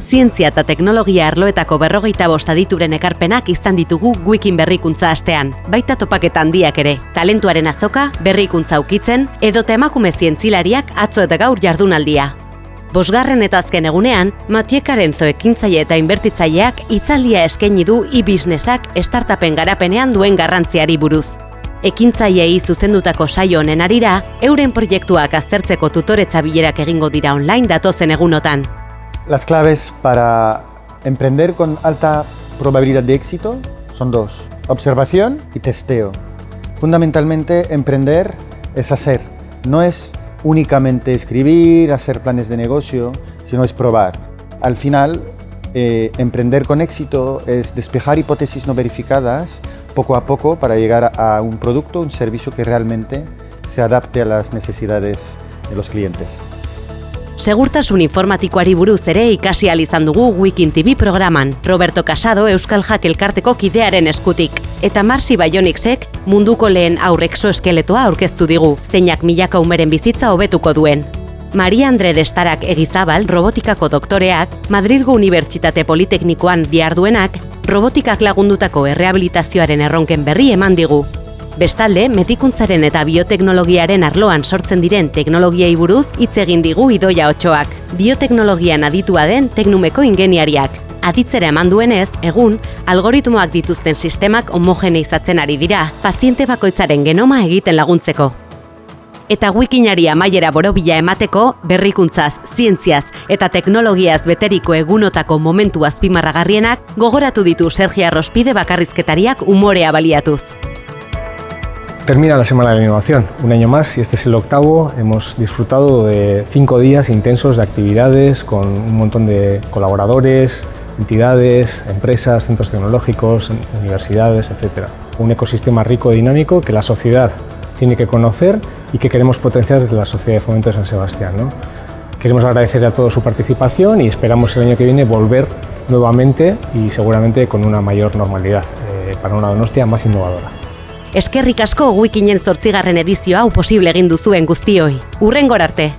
zientzia eta teknologia arloetako 45 adituren ekarpenak izan ditugu Wikin berrikuntza astean, baita topaketa handiak ere. Talentuaren azoka, berrikuntza ukitzen, edota emakume zientzilariak atzo eta gaur jardunaldia. 5. eta azken egunean, Mathieu Carenzo ekintzaile eta inbertitzaileak hitzaldia eskaini du e-businessak startupen garapenean duen garrantziari buruz. Ekintzaileei zuzendutako saio honen harira, euren proiektuak aztertzeko tutoretza bilerak egingo dira online datozen egunotan. Las claves para emprender con alta probabilidad de éxito son dos: observación y testeo. Fundamentalmente, emprender es hacer, no es únicamente escribir, hacer planes de negocio, sino es probar. Al final, emprender con éxito es despejar hipótesis no verificadas poco a poco para llegar a un producto, un servicio que realmente se adapte a las necesidades de los clientes. Segurtasun informatikoari buruz ere ikasi ahal izan dugu Wikin TV programan, Roberto Casado Euskal Hack elkarteko kidearen eskutik. Eta Marsi Bionicsek munduko lehen exoeskeletoa aurkeztu digu, zeinak milaka umeren bizitza hobetuko duen. Maria Andre Destarak Egizabal, robotikako doktoreak, Madrilgo Unibertsitate Politeknikoan diharduenak, robotikak lagundutako errehabilitazioaren erronken berri eman digu. Bestalde, medikuntzaren eta bioteknologiaren arloan sortzen diren teknologiei buruz hitz egin digu Idoia Otxoak, bioteknologian aditua den Teknumeko ingeniariak. Aditzera eman duenez, egun, algoritmoak dituzten sistemak homogeneizatzen ari dira, paziente bakoitzaren genoma egiten laguntzeko. Eta Wikinari amaiera borobila emateko, berrikuntzaz, zientziaz eta teknologiaz beteriko egunotako momentu azpimarragarrienak gogoratu ditu Sergi Arrospide bakarrizketariak umorea baliatuz. Termina la Semana de la Innovación, un año más y este es el 8º. Hemos disfrutado de 5 días intensos de actividades con un montón de colaboradores, entidades, empresas, centros tecnológicos, universidades, etc. Un ecosistema rico y dinámico que la sociedad tiene que conocer y que queremos potenciar desde la Sociedad de Fomento de San Sebastián, ¿no? Queremos agradecer a todos su participación y esperamos el año que viene volver nuevamente y seguramente con una mayor normalidad para una Donostia más innovadora. Eskerrik asko Wikinen 8. edizio hau posible egin duzuen guztioi. Hurrengora arte!